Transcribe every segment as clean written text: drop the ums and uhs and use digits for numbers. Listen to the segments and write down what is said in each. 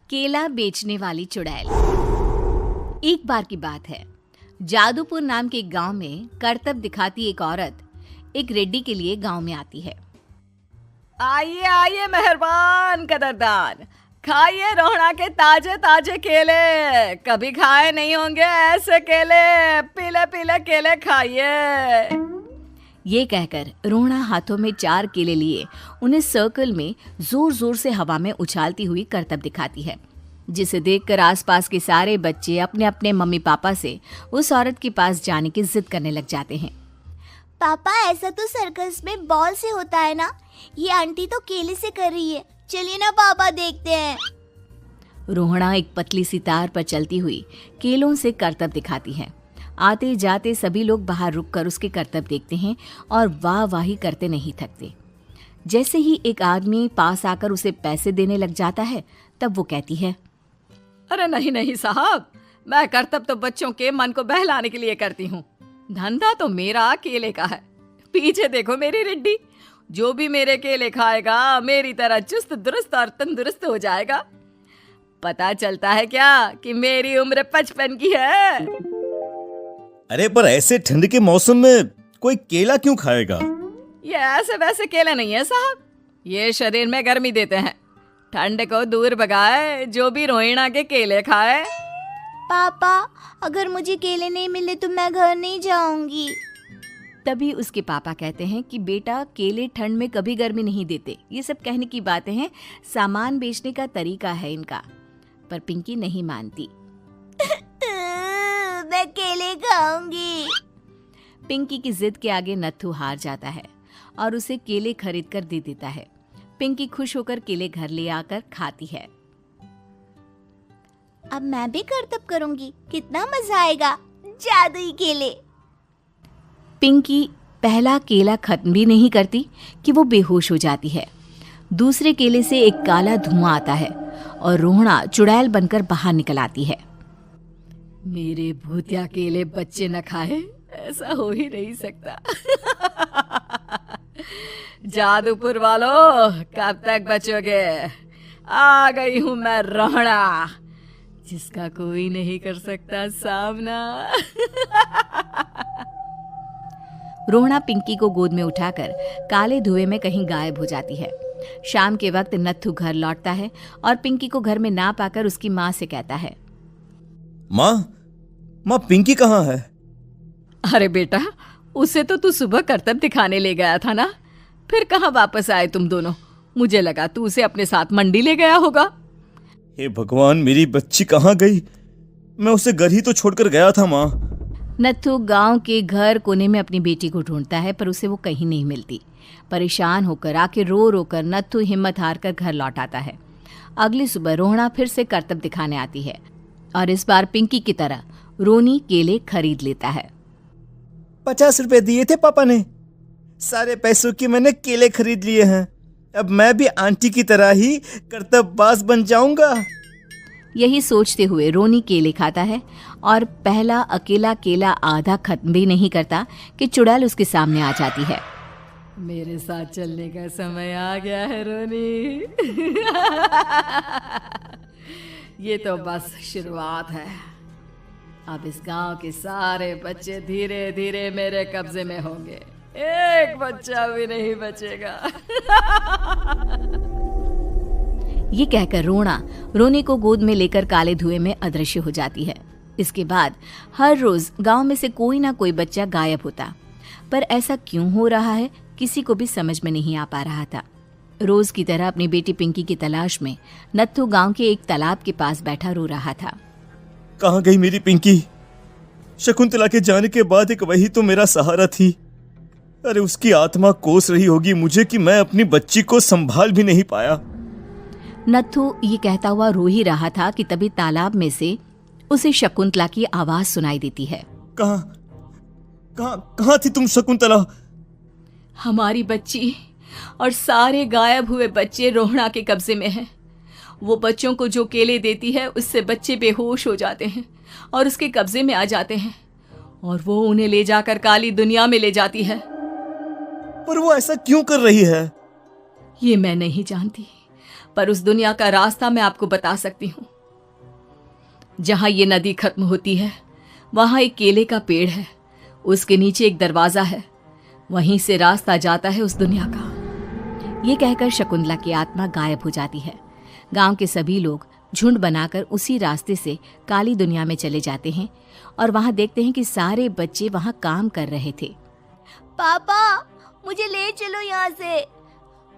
केला बेचने वाली चुड़ैल। एक बार की बात है, जादूपुर नाम के एक गांव में करतब दिखाती एक औरत एक रेड्डी के लिए गांव में आती है। आइए आइए मेहरबान कदरदान, खाइए रोहड़ा के ताजे ताजे केले। कभी खाए नहीं होंगे ऐसे केले, पीले पीले केले खाइए। ये कहकर रोहड़ा हाथों में 4 केले लिए उन्हें सर्कल में जोर जोर से हवा में उछालती हुई करतब दिखाती है, जिसे देखकर आसपास के सारे बच्चे अपने अपने मम्मी पापा से उस औरत के पास जाने की जिद करने लग जाते हैं। पापा, ऐसा तो सर्कस में बॉल से होता है ना, ये आंटी तो केले से कर रही है। चलिए ना पापा, देखते हैं। रोहड़ा एक पतली सी तार पर चलती हुई केलों से करतब दिखाती है। आते जाते सभी लोग बाहर रुककर उसके करतब देखते हैं और वाह वाही करते नहीं थकते। जैसे ही एक आदमी पास आकर उसे पैसे देने लग जाता है, तब वो कहती है, अरे नहीं नहीं साहब, मैं करतब तो बच्चों के मन को बहलाने के लिए करती हूँ। धंधा तो मेरा केले का है। पीछे देखो मेरी रिड्डी, जो भी मेरे केले खाएगा मेरी तरह चुस्त दुरुस्त और तंदुरुस्त हो जाएगा। पता चलता है क्या कि मेरी उम्र 55 की है। अरे पर ऐसे ठंड के मौसम में कोई केला क्यों खाएगा? ये ऐसे वैसे केले नहीं है साहब, ये शरीर में गर्मी देते हैं। ठंड को दूर भगाए जो भी रोहिणा के केले खाए। पापा, अगर मुझे केले नहीं मिले तो मैं घर नहीं जाऊंगी। तभी उसके पापा कहते हैं कि बेटा, केले ठंड में कभी गर्मी नहीं देते। ये सब कहने की बातें हैं, सामान बेचने का तरीका है इनका। पर पिंकी नहीं मानती। मैं केले खाऊंगी। पिंकी की जिद के आगे नत्थू हार जाता है और उसे केले खरीद कर दे देता है। पिंकी खुश होकर केले घर ले आकर खाती है। अब मैं भी करतब करूंगी, कितना मजा आएगा। जादुई केले। पिंकी पहला केला खत्म भी नहीं करती कि वो बेहोश हो जाती है। दूसरे केले से एक काला धुआं आता है और रोहड़ा चुड़ैल बनकर बाहर निकल आती है। मेरे भूतिया केले बच्चे न खाए, ऐसा हो ही नहीं सकता। जादूपुर वालों, कब तक बचोगे? आ गई हूं मैं रोहड़ा, जिसका कोई नहीं कर सकता सामना। रोहड़ा पिंकी को गोद में उठाकर काले धुएं में कहीं गायब हो जाती है। शाम के वक्त नत्थू घर लौटता है और पिंकी को घर में ना पाकर उसकी माँ से कहता है, माँ पिंकी कहाँ है? अरे बेटा, उसे तो तू सुबह करतब दिखाने ले गया था ना, फिर कहाँ वापस आए तुम दोनों? मुझे लगा तू उसे अपने साथ मंडी ले गया होगा। हे भगवान, मेरी बच्ची कहाँ गई? मैं उसे घर ही तो छोड़कर गया था माँ। नत्थू गांव के घर कोने में अपनी बेटी को ढूंढता है, पर उसे वो कहीं नहीं मिलती। परेशान होकर आखिर रो रो कर नत्थू हिम्मत हार कर घर लौट आता है। अगली सुबह रोहड़ा फिर से करतब दिखाने आती है और इस बार पिंकी की तरह रोनी केले खरीद लेता है। 50 रुपए दिए थे पापा ने, सारे पैसों की मैंने केले खरीद लिए हैं। अब मैं भी आंटी की तरह ही करतबबाज बन जाऊंगा। यही सोचते हुए रोनी केले खाता है और पहला अकेला केला आधा खत्म भी नहीं करता कि चुड़ैल उसके सामने आ जाती है। मेरे साथ चलने का समय आ गया है रोनी। ये तो बस शुरुआत है। अब इस गांव के सारे बच्चे धीरे धीरे मेरे कब्जे में होंगे, एक बच्चा भी नहीं बचेगा। ये कहकर रोनी को गोद में लेकर काले धुएं में अदृश्य हो जाती है। इसके बाद हर रोज गांव में से कोई ना कोई बच्चा गायब होता, पर ऐसा क्यों हो रहा है किसी को भी समझ में नहीं आ पा रहा था। रोज की तरह अपनी बेटी पिंकी की तलाश में नत्थू गांव के एक तालाब के पास बैठा रो रहा था। कहाँ गई मेरी पिंकी? शकुंतला के जाने के बाद एक वही तो मेरा सहारा थी। अरे उसकी आत्मा कोस रही होगी मुझे कि मैं अपनी बच्ची को संभाल भी नहीं पाया। नत्थू ये कहता हुआ रो ही रहा था कि तभी तालाब में से उसे शकुंतला की आवाज सुनाई देती है। कहाँ थी तुम शकुंतला? हमारी बच्ची और सारे गायब हुए बच्चे रोहड़ा के कब्जे में हैं। वो बच्चों को जो केले देती है उससे बच्चे बेहोश हो जाते हैं और उसके कब्जे में आ जाते हैं और वो उन्हें ले जाकर काली दुनिया में ले जाती है। पर वो ऐसा क्यों कर रही है? ये मैं नहीं जानती, पर उस दुनिया का रास्ता मैं आपको बता सकती हूँ। जहां ये नदी खत्म होती है वहां एक केले का पेड़ है, उसके नीचे एक दरवाजा है, वहीं से रास्ता जाता है उस दुनिया का। ये कहकर शकुंतला की आत्मा गायब हो जाती है। गांव के सभी लोग झुंड बनाकर उसी रास्ते से काली दुनिया में चले जाते हैं और वहां देखते हैं कि सारे बच्चे वहां काम कर रहे थे। पापा मुझे ले चलो यहाँ से।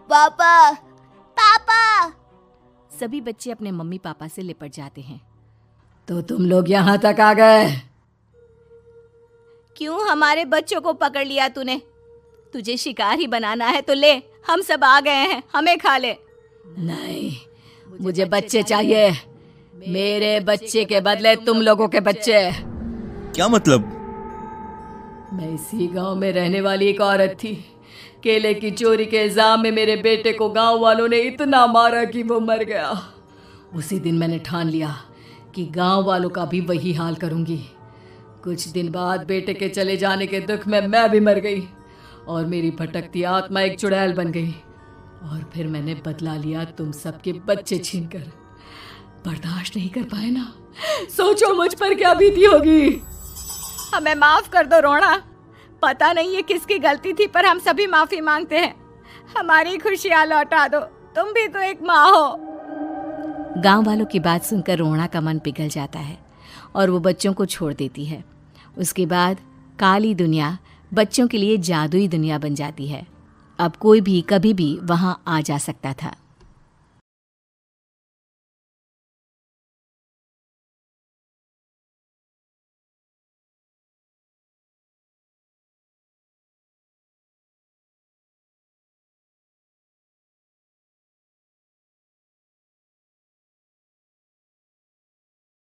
पापा पापा। सभी बच्चे अपने मम्मी पापा से लिपट जाते हैं। तो तुम लोग यहाँ तक आ गए? क्यों हमारे बच्चों को पकड़ लिया तूने? तुझे शिकार ही बनाना है तो ले, हम सब आ गए हैं, हमें खा ले। नहीं, मुझे बच्चे चाहिए। मेरे बच्चे के बदले तुम लोगों के बच्चे। क्या मतलब? मैं इसी गांव में रहने वाली एक औरत थी। केले की चोरी के इल्जाम में मेरे बेटे को गांव वालों ने इतना मारा कि वो मर गया। उसी दिन मैंने ठान लिया कि गांव वालों का भी वही हाल करूंगी। कुछ दिन बाद बेटे के चले जाने के दुख में मैं भी मर गई और मेरी भटकती आत्मा एक चुड़ैल बन गई। और फिर मैंने बदला लिया तुम सबके बच्चे छीनकर। बर्दाश्त नहीं कर पाए ना? सोचो मुझ पर क्या बीती होगी। हमें माफ कर दो रोना। पता नहीं ये किसकी गलती थी, पर हम सभी माफी मांगते हैं। हमारी खुशियां लौटा दो, तुम भी तो एक माँ हो। गांव वालों की बात सुनकर रोना का मन पिघल जाता है और वो बच्चों को छोड़ देती है। उसके बाद काली दुनिया बच्चों के लिए जादुई दुनिया बन जाती है। अब कोई भी कभी भी वहां आ जा सकता था।